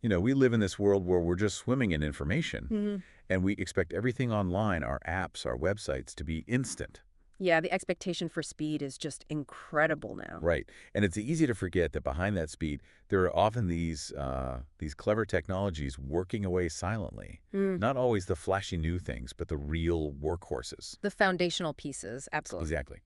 We live in this world where we're just swimming in information, Hmm. and we expect everything online, our apps, our websites, to be instant. Yeah, the expectation for speed is just incredible now. Right. And it's easy to forget that behind that speed, there are often these clever technologies working away silently. Mm. Not always the flashy new things, but the real workhorses. The foundational pieces, absolutely. Exactly.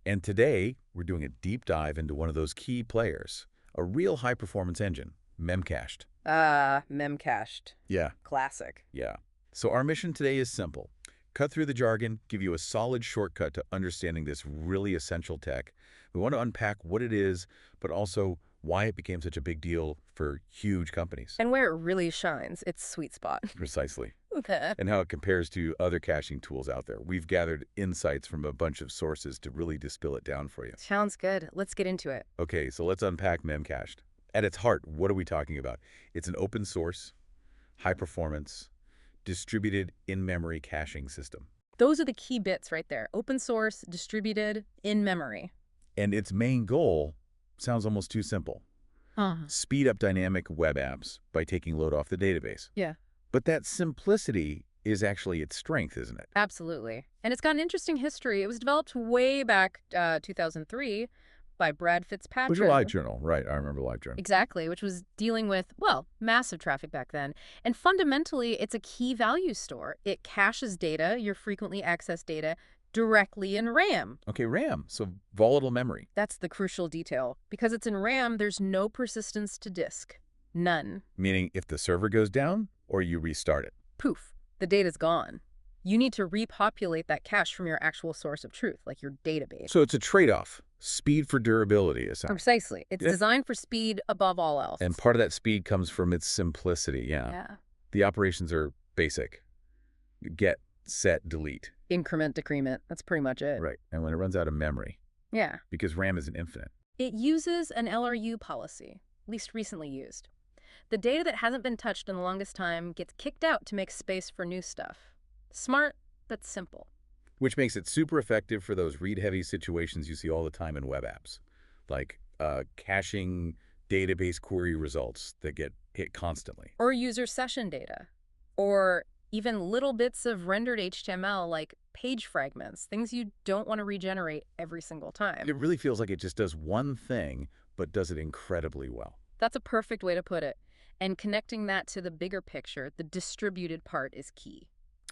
And today, we're doing a deep dive into one of those key players, a real high-performance engine, Memcached. Memcached. Yeah, Classic. yeah. So our mission today is simple. Cut through the jargon, give you a solid shortcut to understanding this really essential tech. We want to unpack what it is, but also why it became such a big deal for huge companies. And where it really shines, its sweet spot. Precisely. Okay. And how it compares to other caching tools out there. We've gathered insights from a bunch of sources to really distill it down for you. Sounds good. Let's get into it. Okay, so let's unpack Memcached. At its heart, what are we talking about? It's an open source, high performance, distributed in-memory caching system. Those are the key bits right there. Open source, distributed, in memory. And its main goal sounds almost too simple. Uh-huh. Speed up dynamic web apps by taking load off the database. Yeah, But that simplicity is actually its strength, isn't it? absolutely. And it's got an interesting history. It was developed way back 2003 by Brad Fitzpatrick. Which is LiveJournal, right? I remember LiveJournal. Exactly, which was dealing with, well, massive traffic back then. And fundamentally, it's a key value store. It caches data, your frequently accessed data, directly in RAM. Okay, RAM, so volatile memory. That's the crucial detail. Because it's in RAM, there's no persistence to disk. None. Meaning if the server goes down or you restart it. Poof, the data's gone. You need to repopulate that cache from your actual source of truth, like your database. So it's a trade-off. Speed for durability, essentially. Precisely. It's Yeah. designed for speed above all else. And part of that speed comes from its simplicity, yeah. Yeah. The operations are basic. Get, set, delete. Increment, decrement. That's pretty much it. Right. And when it runs out of memory, Yeah. because RAM isn't infinite. It uses an LRU policy, least recently used. The data that hasn't been touched in the longest time gets kicked out to make space for new stuff. Smart, but simple. Which makes it super effective for those read-heavy situations you see all the time in web apps, like caching database query results that get hit constantly. Or user session data. Or even little bits of rendered HTML like page fragments, things you don't want to regenerate every single time. It really feels like it just does one thing, but does it incredibly well. That's a perfect way to put it. And connecting that to the bigger picture, the distributed part is key.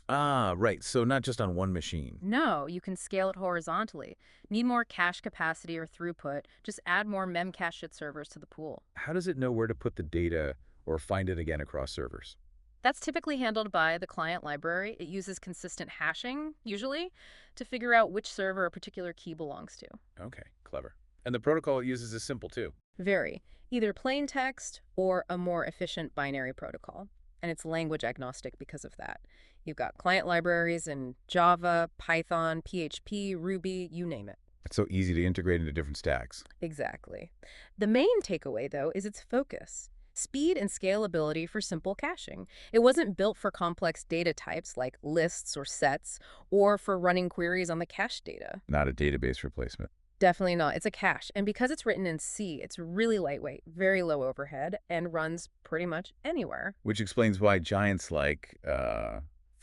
Ah, right. So not just on one machine. No, you can scale it horizontally. Need more cache capacity or throughput, just add more Memcached servers to the pool. How does it know where to put the data or find it again across servers? That's typically handled by the client library. It uses consistent hashing, usually, to figure out which server a particular key belongs to. Okay, clever. And the protocol it uses is simple, too. Very. Either plain text or a more efficient binary protocol. And it's language agnostic because of that. You've got client libraries in Java, Python, PHP, Ruby, you name it. It's so easy to integrate into different stacks. Exactly. The main takeaway, though, is its focus. Speed and scalability for simple caching. It wasn't built for complex data types like lists or sets, or for running queries on the cache data. Not a database replacement. Definitely not. It's a cache. And because it's written in C, it's really lightweight, very low overhead, and runs pretty much anywhere. Which explains why giants like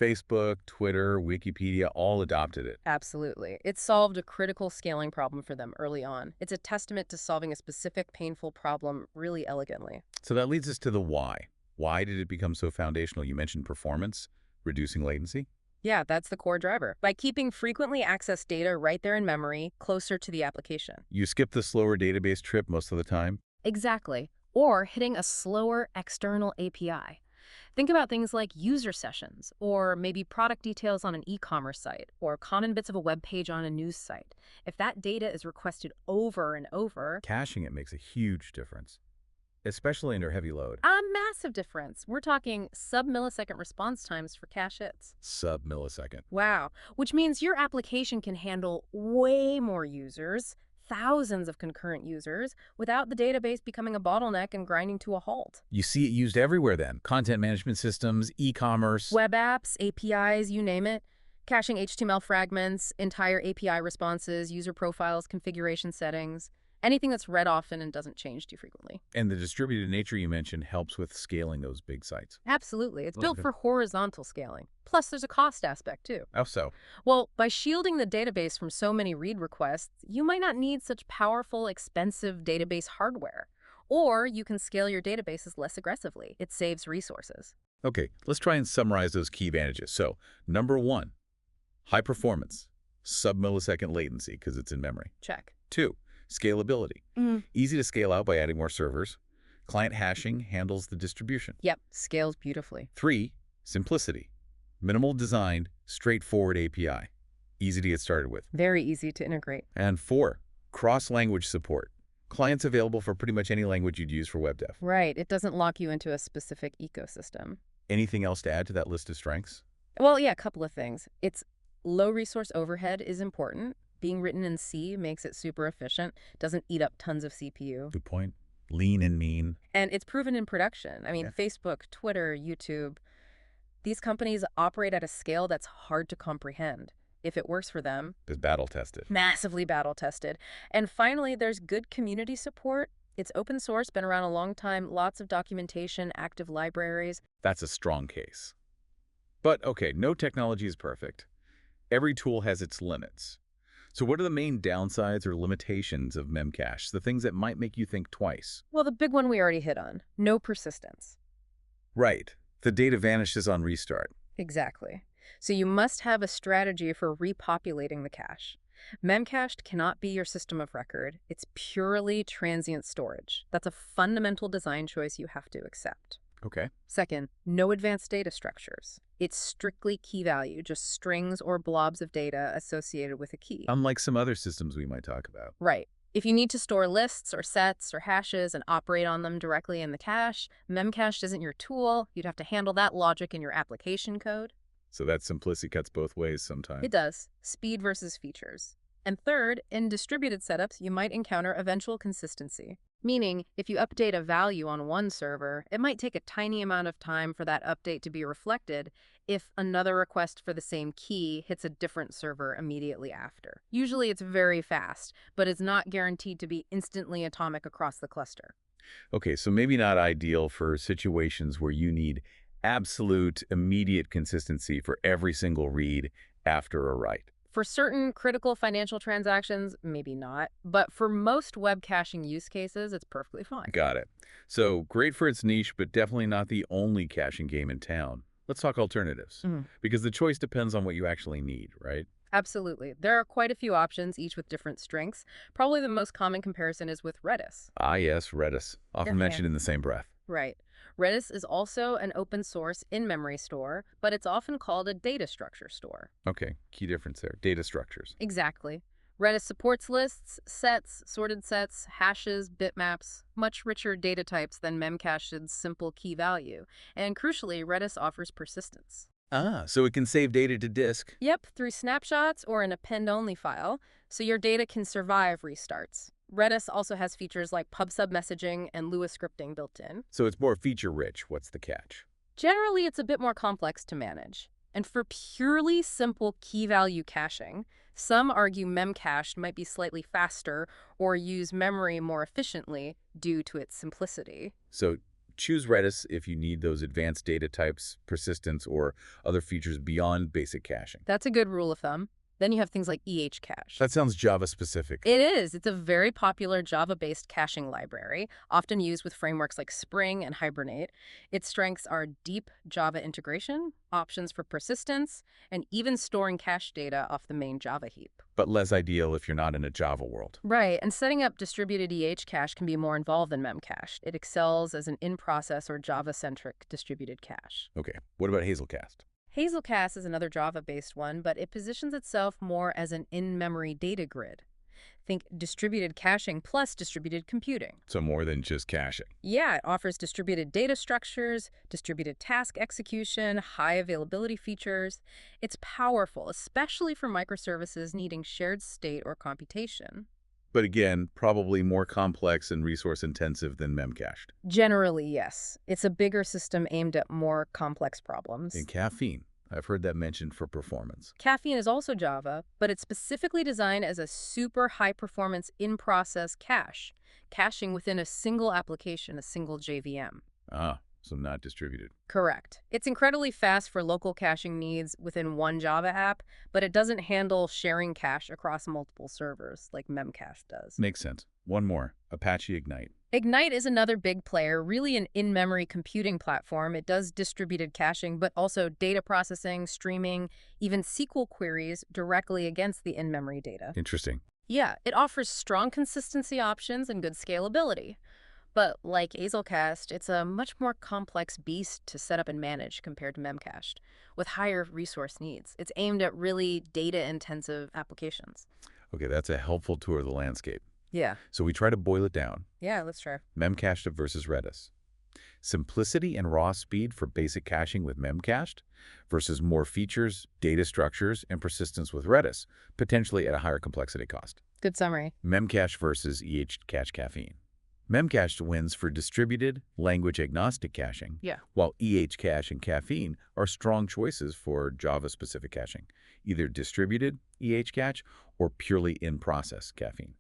Facebook, Twitter, Wikipedia all adopted it. Absolutely. It solved a critical scaling problem for them early on. It's a testament to solving a specific painful problem really elegantly. So that leads us to the why. Why did it become so foundational? You mentioned performance, reducing latency. Yeah, that's the core driver. By keeping frequently accessed data right there in memory, closer to the application. You skip the slower database trip most of the time. Exactly. Or hitting a slower external API. Think about things like user sessions, or maybe product details on an e-commerce site, or common bits of a web page on a news site. If that data is requested over and over, Caching it makes a huge difference, especially under heavy load. a massive difference. We're talking sub-millisecond response times for cache hits. Sub-millisecond. Wow. Which means your application can handle way more users, thousands of concurrent users, without the database becoming a bottleneck and grinding to a halt. You see it used everywhere then. Content management systems, e-commerce. Web apps, APIs, you name it. Caching HTML fragments, entire API responses, user profiles, configuration settings. Anything that's read often and doesn't change too frequently. And the distributed nature you mentioned helps with scaling those big sites. Absolutely. It's built Okay. for horizontal scaling. Plus, there's a cost aspect, too. How so? Well, by shielding the database from so many read requests, you might not need such powerful, expensive database hardware. Or you can scale your databases less aggressively. It saves resources. Okay, let's try and summarize those key advantages. So, number one, high performance, sub-millisecond latency because it's in memory. Check. 2, scalability. Mm. Easy to scale out by adding more servers. Client hashing handles the distribution. Yep, scales beautifully. 3, simplicity. Minimal design, straightforward API. Easy to get started with. Very easy to integrate. And 4, cross-language support. Clients available for pretty much any language you'd use for web dev. Right, it doesn't lock you into a specific ecosystem. Anything else to add to that list of strengths? Well, yeah, a couple of things. Its low resource overhead is important. Being written in C makes it super efficient, doesn't eat up tons of CPU. Good point. Lean and mean. And it's proven in production. I mean, Yeah. Facebook, Twitter, YouTube, these companies operate at a scale that's hard to comprehend. If it works for them, Is battle tested. massively battle tested. And finally, there's good community support. It's open source, been around a long time, lots of documentation, active libraries. That's a strong case. But okay, no technology is perfect. Every tool has its limits. So what are the main downsides or limitations of Memcached, the things that might make you think twice? Well, the big one we already hit on, no persistence. Right. The data vanishes on restart. Exactly. So you must have a strategy for repopulating the cache. Memcached cannot be your system of record. It's purely transient storage. That's a fundamental design choice you have to accept. Okay. Second, no advanced data structures. It's strictly key value, just strings or blobs of data associated with a key. Unlike some other systems we might talk about. Right. If you need to store lists or sets or hashes and operate on them directly in the cache, Memcached isn't your tool. You'd have to handle that logic in your application code. So that simplicity cuts both ways sometimes. It does. Speed versus features. And third, in distributed setups, you might encounter eventual consistency. Meaning, if you update a value on one server, it might take a tiny amount of time for that update to be reflected if another request for the same key hits a different server immediately after. Usually it's very fast, but it's not guaranteed to be instantly atomic across the cluster. Okay, so maybe not ideal for situations where you need absolute immediate consistency for every single read after a write. For certain critical financial transactions, maybe not. But for most web caching use cases, it's perfectly fine. Got it. So great for its niche, but definitely not the only caching game in town. Let's talk alternatives, because the choice depends on what you actually need, right? Absolutely. There are quite a few options, each with different strengths. Probably the most common comparison is with Redis. Ah, yes, Redis, often Yeah. mentioned in the same breath. Right. Redis is also an open source in-memory store, but it's often called a data structure store. Okay, key difference there. Data structures. Exactly. Redis supports lists, sets, sorted sets, hashes, bitmaps, much richer data types than Memcached's simple key value. And crucially, Redis offers persistence. Ah, so it can save data to disk. Yep, through snapshots or an append-only file, so your data can survive restarts. Redis also has features like pub/sub messaging and Lua scripting built in. So it's more feature-rich. What's the catch? Generally, it's a bit more complex to manage. And for purely simple key-value caching, some argue Memcached might be slightly faster or use memory more efficiently due to its simplicity. So choose Redis if you need those advanced data types, persistence, or other features beyond basic caching. That's a good rule of thumb. Then you have things like cache. That sounds Java-specific. It is. It's a very popular Java-based caching library, often used with frameworks like Spring and Hibernate. Its strengths are deep Java integration, options for persistence, and even storing cache data off the main Java heap. But less ideal if you're not in a Java world. Right, and setting up distributed cache can be more involved than Memcached. It excels as an in-process or Java-centric distributed cache. Okay, what about Hazelcast? Hazelcast is another Java-based one, but it positions itself more as an in-memory data grid. Think distributed caching plus distributed computing. So more than just caching. Yeah, it offers distributed data structures, distributed task execution, high availability features. It's powerful, especially for microservices needing shared state or computation. But again, probably more complex and resource-intensive than Memcached. Generally, yes. It's a bigger system aimed at more complex problems. And caffeine. I've heard that mentioned for performance. Caffeine is also Java, but it's specifically designed as a super high-performance in-process cache, caching within a single application, a single JVM. Ah, so not distributed. Correct. It's incredibly fast for local caching needs within one Java app, but it doesn't handle sharing cache across multiple servers like Memcached does. Makes sense. One more, Apache Ignite. Ignite is another big player, really an in-memory computing platform. It does distributed caching, but also data processing, streaming, even SQL queries directly against the in-memory data. Interesting. Yeah, it offers strong consistency options and good scalability. But like Hazelcast, it's a much more complex beast to set up and manage compared to Memcached, with higher resource needs. It's aimed at really data-intensive applications. Okay, that's a helpful tour of the landscape. Yeah. So we try to boil it down. Yeah, let's try. Memcached versus Redis. Simplicity and raw speed for basic caching with Memcached versus more features, data structures, and persistence with Redis, potentially at a higher complexity cost. Good summary. Memcached versus cache caffeine. Memcached wins for distributed, language-agnostic caching, Yeah. while cache and caffeine are strong choices for Java-specific caching, either distributed cache or purely in-process caffeine.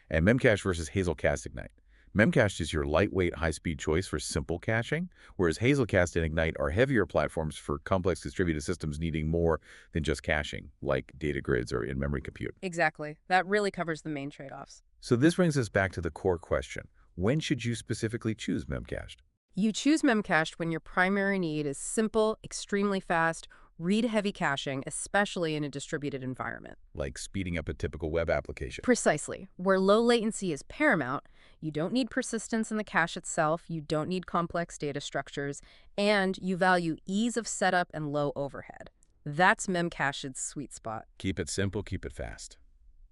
And Memcached versus Hazelcast Ignite. Memcached is your lightweight, high-speed choice for simple caching, whereas Hazelcast and Ignite are heavier platforms for complex distributed systems needing more than just caching, like data grids or in-memory compute. Exactly. That really covers the main trade-offs. So this brings us back to the core question. When should you specifically choose Memcached? You choose Memcached when your primary need is simple, extremely fast, read-heavy caching, especially in a distributed environment. Like speeding up a typical web application. Precisely. Where low latency is paramount, you don't need persistence in the cache itself, you don't need complex data structures, and you value ease of setup and low overhead. That's Memcached's sweet spot. Keep it simple, keep it fast.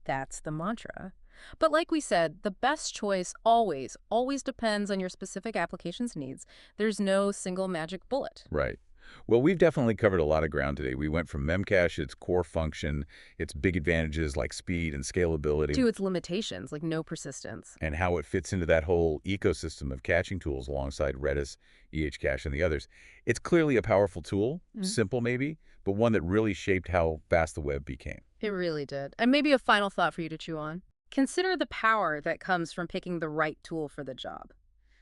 That's the mantra. But like we said, the best choice always depends on your specific application's needs. There's no single magic bullet. Right. Well, we've definitely covered a lot of ground today. We went from Memcached, its core function, its big advantages like speed and scalability, To its limitations, like no persistence. and how it fits into that whole ecosystem of caching tools alongside Redis, EHCache, and the others. It's clearly a powerful tool, simple maybe, but one that really shaped how fast the web became. It really did. And maybe a final thought for you to chew on. Consider the power that comes from picking the right tool for the job.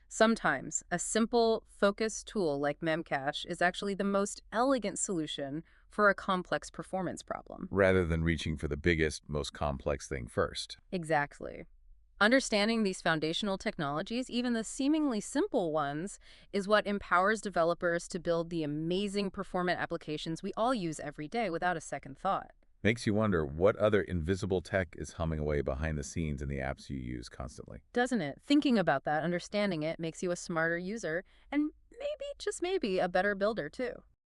Sometimes, a simple, focused tool like Memcache is actually the most elegant solution for a complex performance problem. Rather than reaching for the biggest, most complex thing first. Exactly. Understanding these foundational technologies, even the seemingly simple ones, is what empowers developers to build the amazing performant applications we all use every day without a second thought. Makes you wonder what other invisible tech is humming away behind the scenes in the apps you use constantly. Doesn't it? Thinking about that, understanding it, makes you a smarter user and maybe, just maybe, a better builder too.